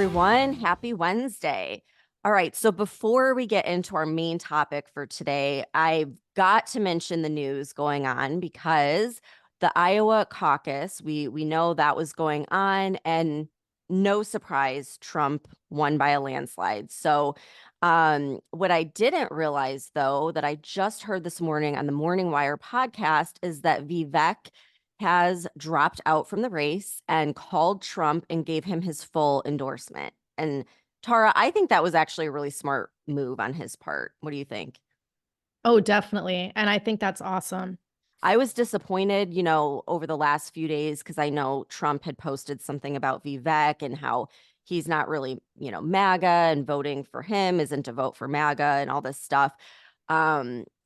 everyone. Happy Wednesday. All right. So before we get into our main topic for today, I've got to mention the news going on because the Iowa caucus, we know that was going on, and no surprise, Trump won by a landslide. So what I didn't realize, though, that I just heard this morning on the Morning Wire podcast is that Vivek has dropped out from the race and called Trump and gave him his full endorsement. And Tara, I think that was actually a really smart move on his part. What do you think? Oh, definitely. And I think that's awesome. I was disappointed, over the last few days because I know Trump had posted something about Vivek and how he's not really, MAGA, and voting for him isn't a vote for MAGA and all this stuff.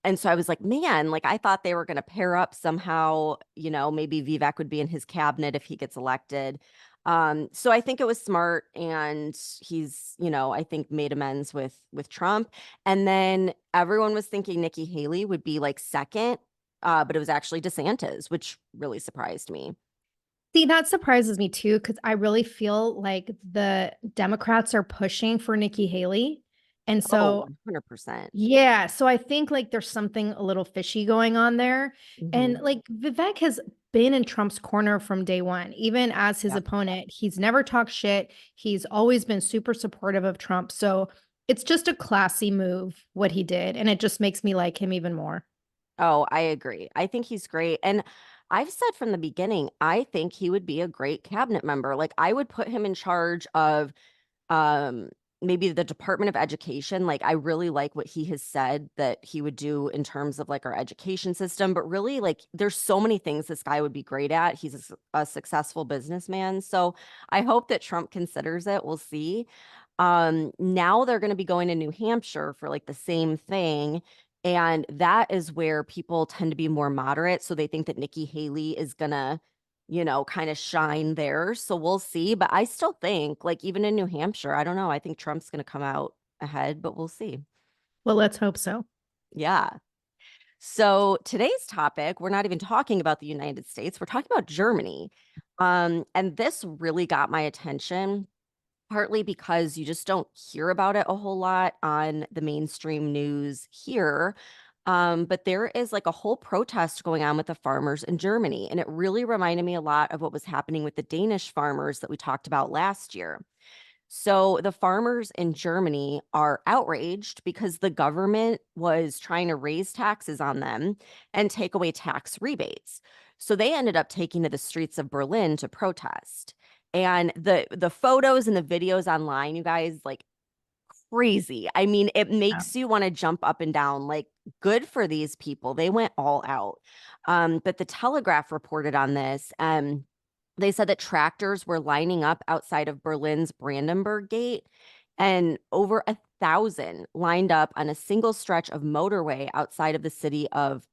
And so I was like, man, like I thought they were going to pair up somehow, maybe Vivek would be in his cabinet if he gets elected. So I think it was smart, and he's, I think made amends with Trump. And then everyone was thinking Nikki Haley would be like second, but it was actually DeSantis, which really surprised me. See, that surprises me too, because I really feel like the Democrats are pushing for Nikki Haley. And Oh, so, 100%. yeah, so I think like there's something a little fishy going on there. And Hmm. like Vivek has been in Trump's corner from day one, even as his Yep. opponent. He's never talked shit. He's always been super supportive of Trump. So it's just a classy move what he did. And it just makes me like him even more. Oh, I agree. I think he's great. And I've said from the beginning, I think he would be a great cabinet member. Like I would put him in charge of um maybe the Department of Education. Like I really like what he has said that he would do in terms of like our education system, but really like there's so many things this guy would be great at. He's a successful businessman. So I hope that Trump considers it. We'll see. Now they're going to be going to New Hampshire for like the same thing. And that is where people tend to be more moderate. So they think that Nikki Haley is gonna, kind of shine there. So we'll see. But I still think, like, even in New Hampshire, I don't know. I think Trump's gonna come out ahead, but we'll see. Well, let's hope so. Yeah. So today's topic, we're not even talking about the United States, we're talking about Germany. And this really got my attention partly because you just don't hear about it a whole lot on the mainstream news here. But there is like a whole protest going on with the farmers in Germany. And it really reminded me a lot of what was happening with the Danish farmers that we talked about last year. So the farmers in Germany are outraged because the government was trying to raise taxes on them and take away tax rebates. So they ended up taking to the streets of Berlin to protest. And the photos and the videos online, you guys, like crazy. I mean, it Yeah. makes you want to jump up and down. Like, good for these people. They went all out. But the Telegraph reported on this. They said that tractors were lining up outside of Berlin's Brandenburg Gate, and over 1,000 lined up on a single stretch of motorway outside of the city of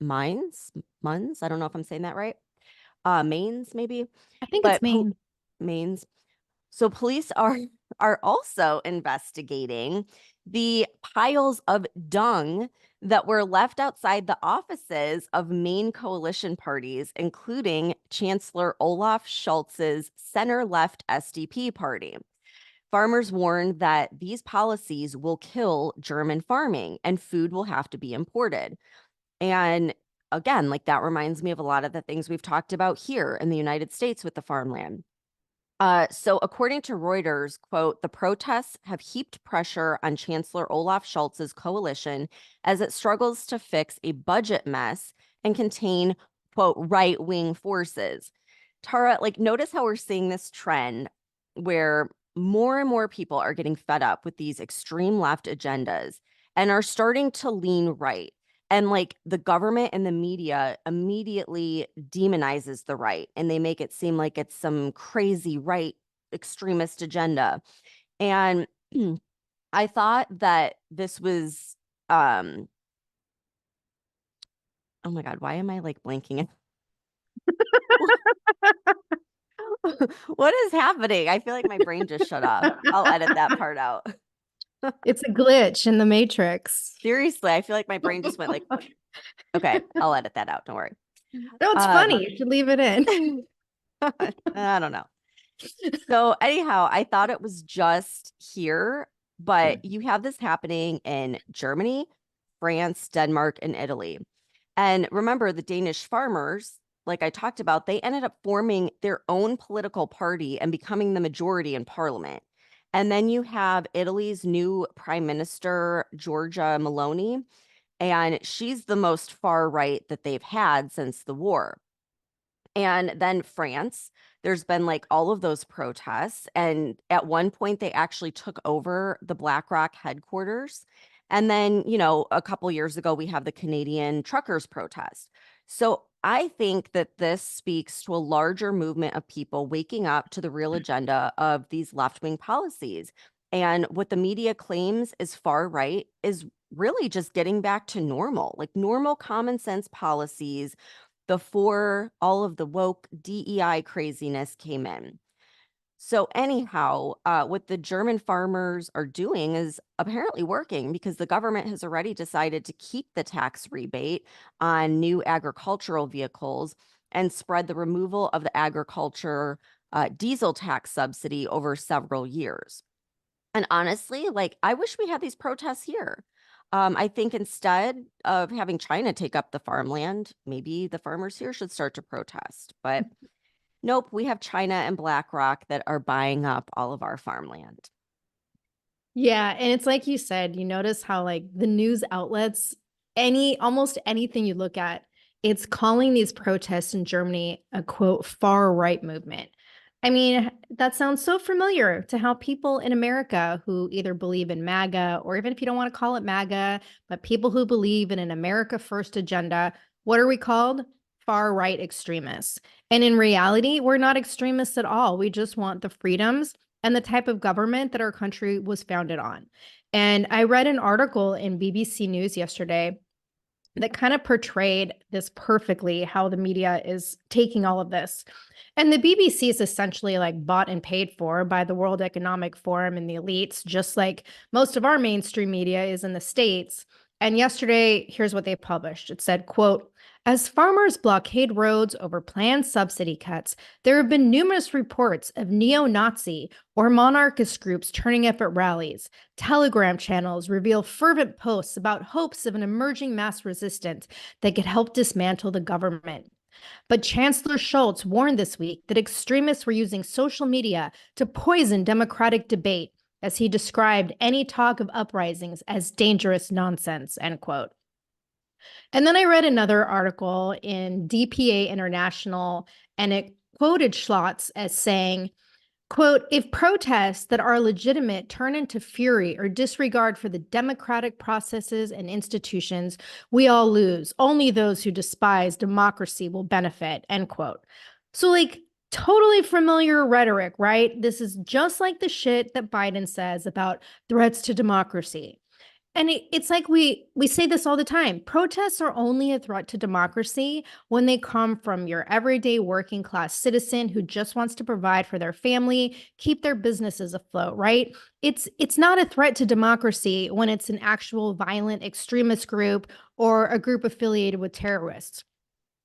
Mainz. Mainz. I don't know if I'm saying that right. Mainz, maybe, I think it's but Maine. Mainz. So police are also investigating the piles of dung that were left outside the offices of main coalition parties, including Chancellor Olaf Scholz's center-left SDP party. Farmers warned that these policies will kill German farming and food will have to be imported. And again, like that reminds me of a lot of the things we've talked about here in the United States with the farmland. So according to Reuters, quote, the protests have heaped pressure on Chancellor Olaf Scholz's coalition as it struggles to fix a budget mess and contain, quote, right-wing forces. Tara, like, notice how we're seeing this trend where more and more people are getting fed up with these extreme left agendas and are starting to lean right. And like the government and the media immediately demonizes the right and they make it seem like it's some crazy right extremist agenda. And I thought that this was oh my God, why am I like blanking? What is happening? I feel like my brain just shut off. I'll edit that part out. It's a glitch in the matrix. Seriously, I feel like my brain just went like, okay, I'll edit that out. Don't worry. No, it's Um, funny. You should leave it in. I don't know. So anyhow, I thought it was just here, but you have this happening in Germany, France, Denmark, and Italy. And remember, the Danish farmers, like I talked about, they ended up forming their own political party and becoming the majority in parliament. And then you have Italy's new prime minister, Giorgia Meloni, and she's the most far right that they've had since the war. And then France, there's been like all of those protests. And at one point, they actually took over the BlackRock headquarters. And then, a couple years ago, we have the Canadian truckers protest. So I think that this speaks to a larger movement of people waking up to the real agenda of these left wing policies. And what the media claims is far right is really just getting back to normal, like normal common sense policies before all of the woke DEI craziness came in. So, anyhow, what the German farmers are doing is apparently working because the government has already decided to keep the tax rebate on new agricultural vehicles and spread the removal of the agriculture diesel tax subsidy over several years. And honestly, like, I wish we had these protests here. I think instead of having China take up the farmland, maybe the farmers here should start to protest. But nope, we have China and BlackRock that are buying up all of our farmland. Yeah, and it's like you said, you notice how like the news outlets, almost anything you look at, it's calling these protests in Germany a quote far right movement. I mean, that sounds so familiar to how people in America who either believe in MAGA, or even if you don't want to call it MAGA, but people who believe in an America first agenda, what are we called? Far right extremists. And in reality, we're not extremists at all. We just want the freedoms and the type of government that our country was founded on. And I read an article in BBC News yesterday that kind of portrayed this perfectly, how the media is taking all of this. And the BBC is essentially like bought and paid for by the World Economic Forum and the elites, just like most of our mainstream media is in the States. And yesterday, here's what they published. It said, quote, as farmers blockade roads over planned subsidy cuts, there have been numerous reports of neo-Nazi or monarchist groups turning up at rallies. Telegram channels reveal fervent posts about hopes of an emerging mass resistance that could help dismantle the government. But Chancellor Schultz warned this week that extremists were using social media to poison democratic debate, as he described any talk of uprisings as dangerous nonsense, end quote. And then I read another article in DPA International, and it quoted Schlotz as saying, quote, if protests that are legitimate turn into fury or disregard for the democratic processes and institutions, we all lose. Only those who despise democracy will benefit, end quote. So, like, totally familiar rhetoric, right? This is just like the shit that Biden says about threats to democracy. And it's like we say this all the time. Protests are only a threat to democracy when they come from your everyday working class citizen who just wants to provide for their family, keep their businesses afloat, right? It's not a threat to democracy when it's an actual violent extremist group or a group affiliated with terrorists.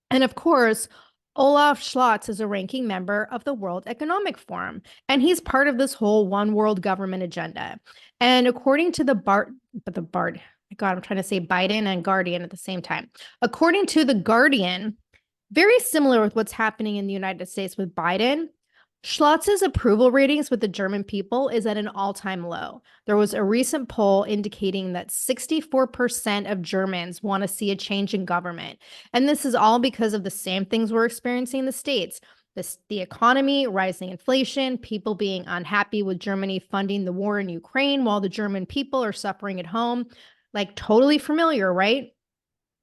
And of course, Olaf Scholz is a ranking member of the World Economic Forum, and he's part of this whole one world government agenda. And according to God, I'm trying to say Biden and Guardian at the same time. According to the Guardian, very similar with what's happening in the United States with Biden, Schlotz's approval ratings with the German people is at an all-time low. There was a recent poll indicating that 64% of Germans want to see a change in government. And this is all because of the same things we're experiencing in the States. The economy, rising inflation, people being unhappy with Germany funding the war in Ukraine while the German people are suffering at home. Like, totally familiar, right?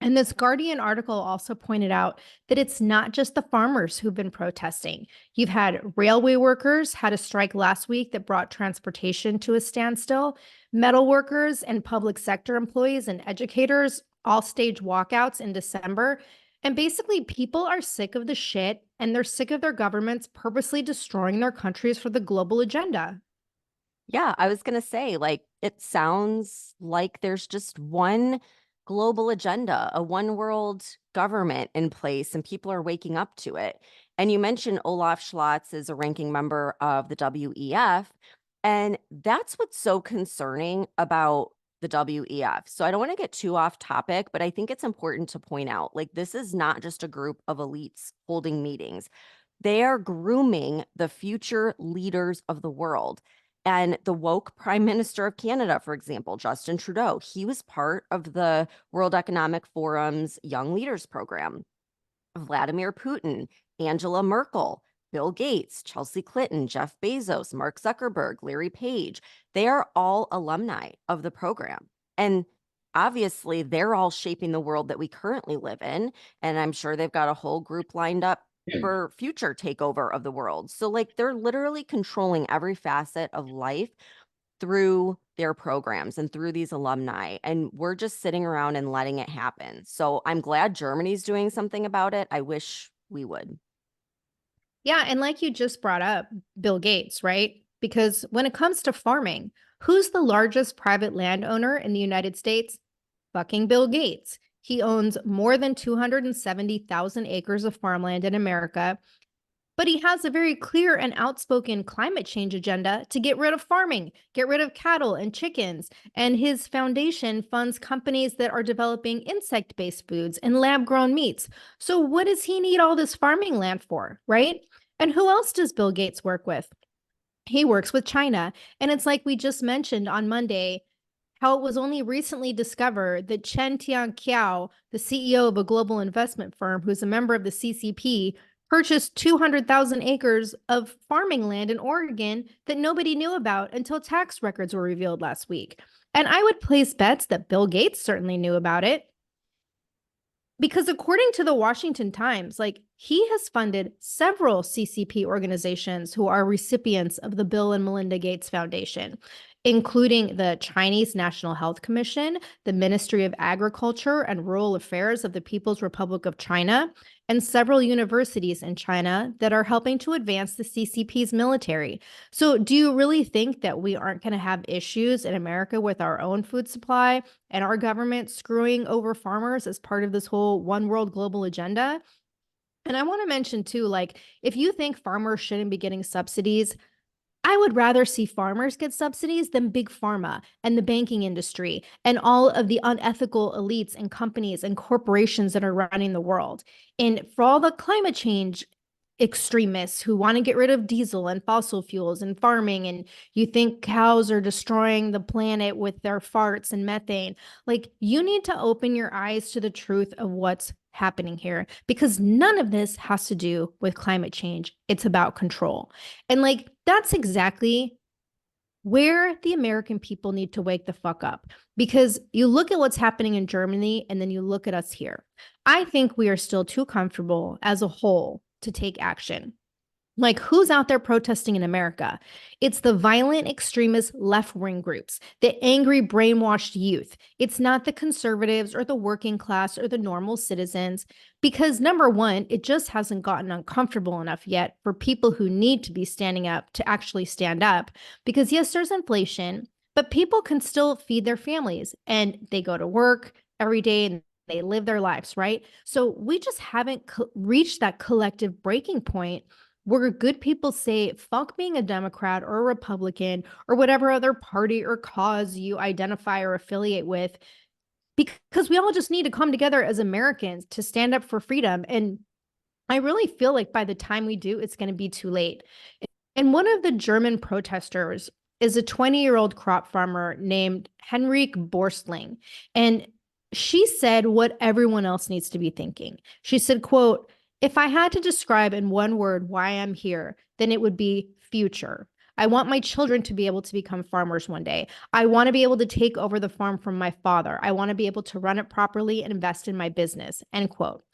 And this Guardian article also pointed out that it's not just the farmers who've been protesting. You've had railway workers had a strike last week that brought transportation to a standstill. Metal workers and public sector employees and educators all staged walkouts in December. And basically, people are sick of the shit and they're sick of their governments purposely destroying their countries for the global agenda. Yeah, I was going to say, like, it sounds like there's just one global agenda, a one world government in place, and people are waking up to it. And you mentioned Olaf Scholz is a ranking member of the WEF. And that's what's so concerning about the WEF. So I don't want to get too off topic, but I think it's important to point out like, this is not just a group of elites holding meetings. They are grooming the future leaders of the world. And the woke Prime Minister of Canada, for example, Justin Trudeau, he was part of the World Economic Forum's Young Leaders Program. Vladimir Putin, Angela Merkel, Bill Gates, Chelsea Clinton, Jeff Bezos, Mark Zuckerberg, Larry Page, they are all alumni of the program. And obviously, they're all shaping the world that we currently live in. And I'm sure they've got a whole group lined up for future takeover of the world. So, like, they're literally controlling every facet of life through their programs and through these alumni. And we're just sitting around and letting it happen. So I'm glad Germany's doing something about it. I wish we would. Yeah, and like you just brought up, Bill Gates, right? Because when it comes to farming, who's the largest private landowner in the United States? Fucking Bill Gates. He owns more than 270,000 acres of farmland in America, but he has a very clear and outspoken climate change agenda to get rid of farming, get rid of cattle and chickens. And his foundation funds companies that are developing insect based foods and lab grown meats. So, what does he need all this farming land for, right? And who else does Bill Gates work with? He works with China. And it's like we just mentioned on Monday how it was only recently discovered that Chen Tianqiao, the CEO of a global investment firm who's a member of the CCP, purchased 200,000 acres of farming land in Oregon that nobody knew about until tax records were revealed last week. And I would place bets that Bill Gates certainly knew about it. Because according to the Washington Times, like he has funded several CCP organizations who are recipients of the Bill and Melinda Gates Foundation, including the Chinese National Health Commission, the Ministry of Agriculture and Rural Affairs of the People's Republic of China, and several universities in China that are helping to advance the CCP's military. So, do you really think that we aren't going to have issues in America with our own food supply and our government screwing over farmers as part of this whole one world global agenda? And I want to mention too, like, if you think farmers shouldn't be getting subsidies, I would rather see farmers get subsidies than big pharma and the banking industry and all of the unethical elites and companies and corporations that are running the world. And for all the climate change extremists who want to get rid of diesel and fossil fuels and farming, and you think cows are destroying the planet with their farts and methane, like you need to open your eyes to the truth of what's happening here, because none of this has to do with climate change. It's about control. And like that's exactly where the American people need to wake the fuck up, because you look at what's happening in Germany and then you look at us here. I think we are still too comfortable as a whole to take action. Like, who's out there protesting in America? It's the violent extremist left wing groups, the angry, brainwashed youth. It's not the conservatives or the working class or the normal citizens. Because, number one, it just hasn't gotten uncomfortable enough yet for people who need to be standing up to actually stand up. Because, yes, there's inflation, but people can still feed their families and they go to work every day and they live their lives, right? So, we just haven't reached that collective breaking point where good people say, fuck being a Democrat or a Republican or whatever other party or cause you identify or affiliate with, because we all just need to come together as Americans to stand up for freedom. And I really feel like by the time we do, it's going to be too late. And one of the German protesters is a 20-year-old crop farmer named Henrik Borstling. And she said what everyone else needs to be thinking. She said, quote, if I had to describe in one word why I'm here, then it would be future. I want my children to be able to become farmers one day. I want to be able to take over the farm from my father. I want to be able to run it properly and invest in my business, end quote.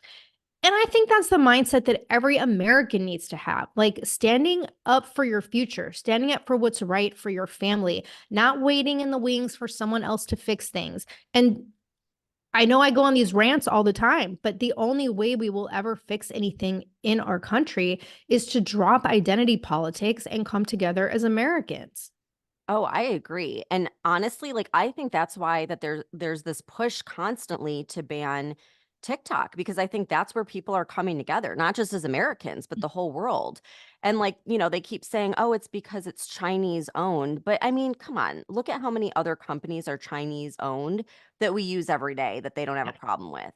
And I think that's the mindset that every American needs to have, like standing up for your future, standing up for what's right for your family, not waiting in the wings for someone else to fix things. And I know I go on these rants all the time, but the only way we will ever fix anything in our country is to drop identity politics and come together as Americans. Oh, I agree. And honestly, like I think that's why that there's this push constantly to ban TikTok, because I think that's where people are coming together, not just as Americans, but the whole world. And like, they keep saying, oh, it's because it's Chinese owned. But I mean, come on, look at how many other companies are Chinese owned that we use every day that they don't have a problem with.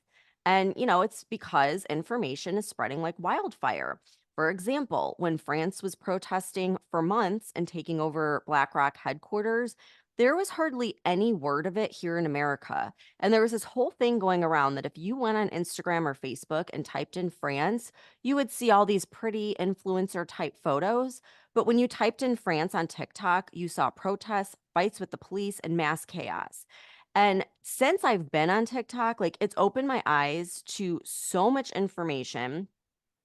And, it's because information is spreading like wildfire. For example, when France was protesting for months and taking over BlackRock headquarters, there was hardly any word of it here in America. And there was this whole thing going around that if you went on Instagram or Facebook and typed in France, you would see all these pretty influencer type photos. But when you typed in France on TikTok, you saw protests, fights with the police, and mass chaos. And since I've been on TikTok, like it's opened my eyes to so much information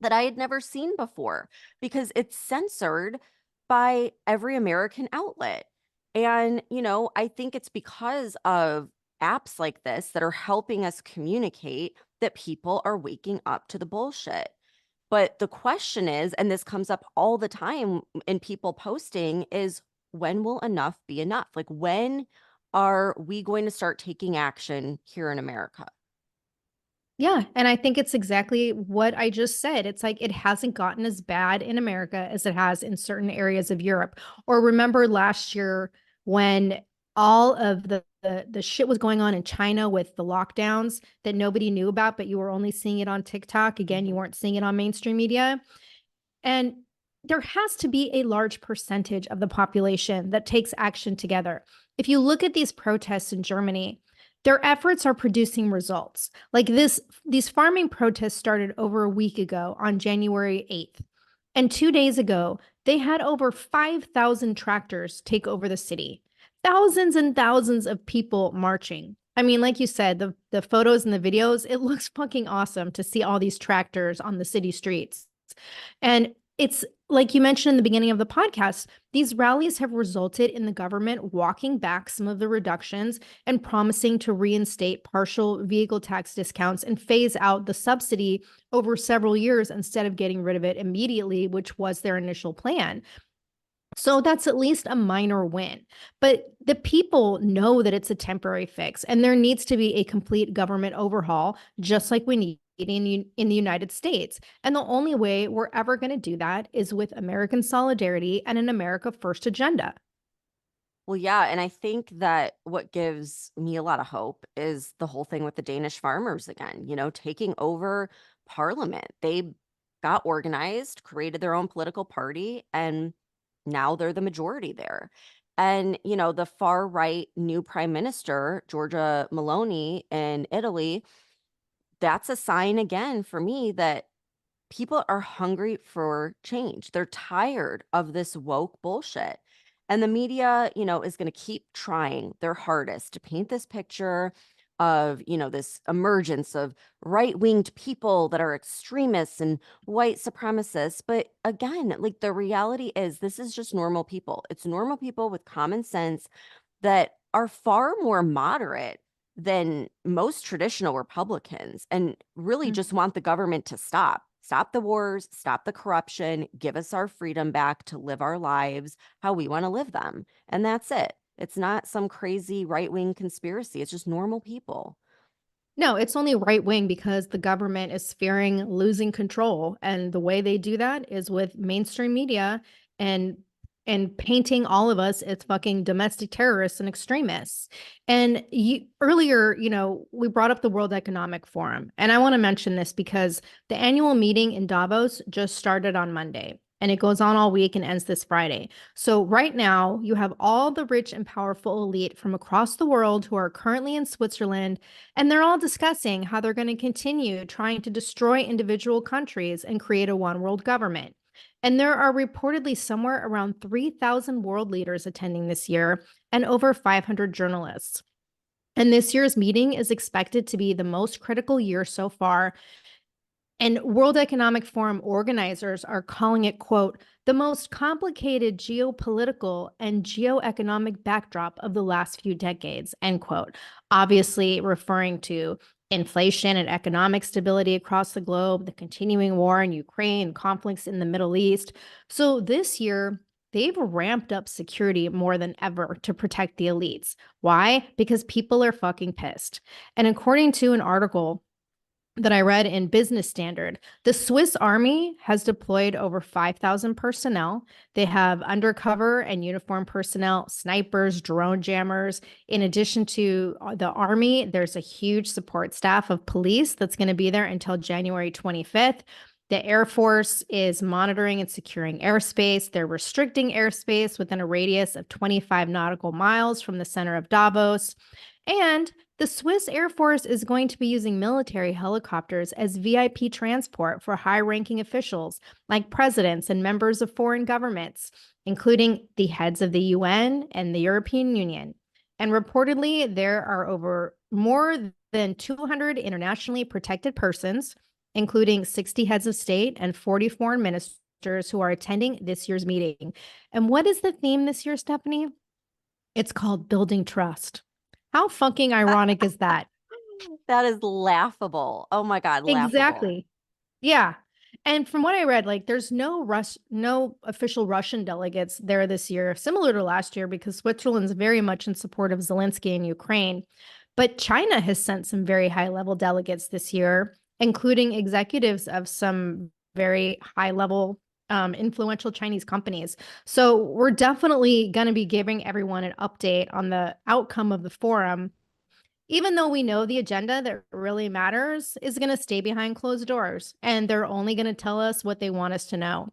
that I had never seen before because it's censored by every American outlet. And, I think it's because of apps like this that are helping us communicate that people are waking up to the bullshit. But the question is, and this comes up all the time in people posting, is when will enough be enough? Like, when are we going to start taking action here in America? Yeah. And I think it's exactly what I just said. It's like it hasn't gotten as bad in America as it has in certain areas of Europe. Or remember last year when all of the shit was going on in China with the lockdowns that nobody knew about, but you were only seeing it on TikTok. Again, you Mhm. weren't seeing it on mainstream media. And there has to be a large percentage of the population that takes action together. If you look at these protests in Germany, their efforts are producing results. Like these farming protests started over a week ago on January 8th. And 2 days ago, they had over 5,000 tractors take over the city. Thousands and thousands of people marching. I mean, like you said, the photos and the videos, it looks fucking awesome to see all these tractors on the city streets. And it's like you mentioned in the beginning of the podcast, these rallies have resulted in the government walking back some of the reductions and promising to reinstate partial vehicle tax discounts and phase out the subsidy over several years instead of getting rid of it immediately, which was their initial plan. So that's at least a minor win. But the people know that it's a temporary fix, and there needs to be a complete government overhaul, just like we need in the United States. And the only way we're ever going to do that is with American solidarity and an America First agenda. Well, yeah, and I think that what gives me a lot of hope is the whole thing with the Danish farmers again, taking over parliament. They got organized, created their own political party, and now they're the majority there. And, the far right new prime minister, Giorgia Meloni in Italy, that's a sign again for me that people are hungry for change. They're tired of this woke bullshit. And the media, is going to keep trying their hardest to paint this picture of, this emergence of right-winged people that are extremists and white supremacists. But again, like the reality is this is just normal people. It's normal people with common sense that are far more moderate than most traditional Republicans and really just want the government to stop the wars, stop the corruption, give us our freedom back to live our lives how we want to live them. And that's it. It's not some crazy right wing conspiracy. It's just normal people. No, it's only right wing because the government is fearing losing control. And the way they do that is with mainstream media and painting all of us as fucking domestic terrorists and extremists. And earlier, we brought up the World Economic Forum. And I want to mention this because the annual meeting in Davos just started on Monday. And it goes on all week and ends this Friday. So, right now, you have all the rich and powerful elite from across the world who are currently in Switzerland, and they're all discussing how they're going to continue trying to destroy individual countries and create a one world government. And there are reportedly somewhere around 3,000 world leaders attending this year and over 500 journalists. And this year's meeting is expected to be the most critical year so far, and World Economic Forum organizers are calling it, quote, the most complicated geopolitical and geoeconomic backdrop of the last few decades, end quote. Obviously, referring to inflation and economic stability across the globe, the continuing war in Ukraine, conflicts in the Middle East. So this year, they've ramped up security more than ever to protect the elites. Why? Because people are fucking pissed. And according to an article that I read in Business Standard. The Swiss Army has deployed over 5,000 personnel. They have undercover and uniformed personnel, snipers, drone jammers. In addition to the Army, there's a huge support staff of police that's going to be there until January 25th. The Air Force is monitoring and securing airspace. They're restricting airspace within a radius of 25 nautical miles from the center of Davos. And the Swiss Air Force is going to be using military helicopters as VIP transport for high ranking officials like presidents and members of foreign governments, including the heads of the UN and the European Union. And reportedly, there are over more than 200 internationally protected persons, including 60 heads of state and 40 foreign ministers who are attending this year's meeting. And what is the theme this year, Stephanie? It's called Building Trust. How fucking ironic is that? That is laughable. Oh my God, laughable. Exactly. Yeah. And from what I read, like there's no official Russian delegates there this year, similar to last year, because Switzerland's very much in support of Zelensky in Ukraine. But China has sent some very high level delegates this year, including executives of some very high level influential Chinese companies. So we're definitely going to be giving everyone an update on the outcome of the forum, even though we know the agenda that really matters is going to stay behind closed doors and they're only going to tell us what they want us to know.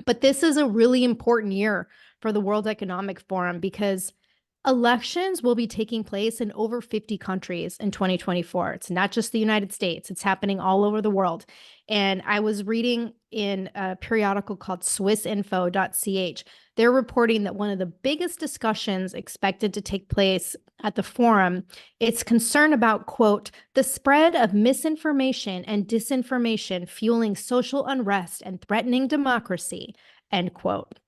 But this is a really important year for the World Economic Forum because elections will be taking place in over 50 countries in 2024. It's not just the United States, it's happening all over the world. And I was reading in a periodical called swissinfo.ch. They're reporting that one of the biggest discussions expected to take place at the forum, it's concern about, quote, the spread of misinformation and disinformation fueling social unrest and threatening democracy, end quote.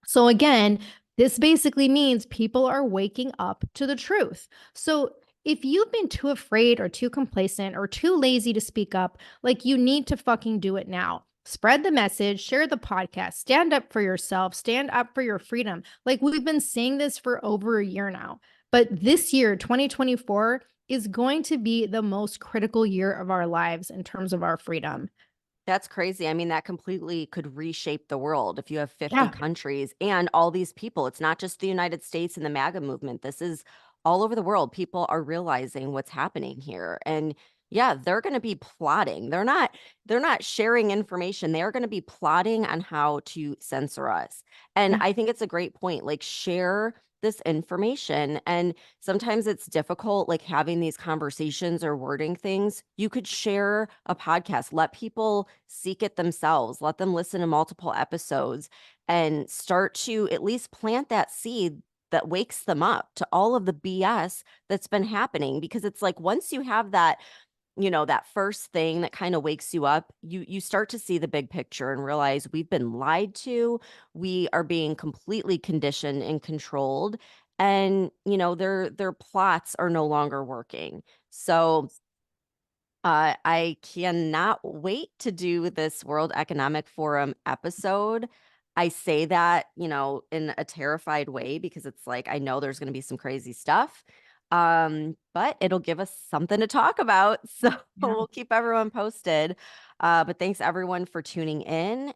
So again, this basically means people are waking up to the truth. So if you've been too afraid or too complacent or too lazy to speak up, like you need to fucking do it now. Spread the message, share the podcast, stand up for yourself, stand up for your freedom. Like we've been saying this for over a year now. But this year, 2024, is going to be the most critical year of our lives in terms of our freedom. That's crazy. I mean, that completely could reshape the world if you have 50 Yeah. countries and all these people. It's not just the United States and the MAGA movement. This is all over the world. People are realizing what's happening here. And yeah, they're going to be plotting. They're not sharing information. They are going to be plotting on how to censor us. And Yeah. I think it's a great point. Like share this information. And sometimes it's difficult, like having these conversations or wording things. You could share a podcast, let people seek it themselves, let them listen to multiple episodes and start to at least plant that seed that wakes them up to all of the BS that's been happening. Because it's like once you have that, that first thing that kind of wakes you up, you start to see the big picture and realize we've been lied to, we are being completely conditioned and controlled, and their plots are no longer working. So I cannot wait to do this World Economic Forum episode. I say that, in a terrified way because it's like I know there's going to be some crazy stuff. But it'll give us something to talk about. So Yeah. we'll keep everyone posted. But thanks everyone for tuning in.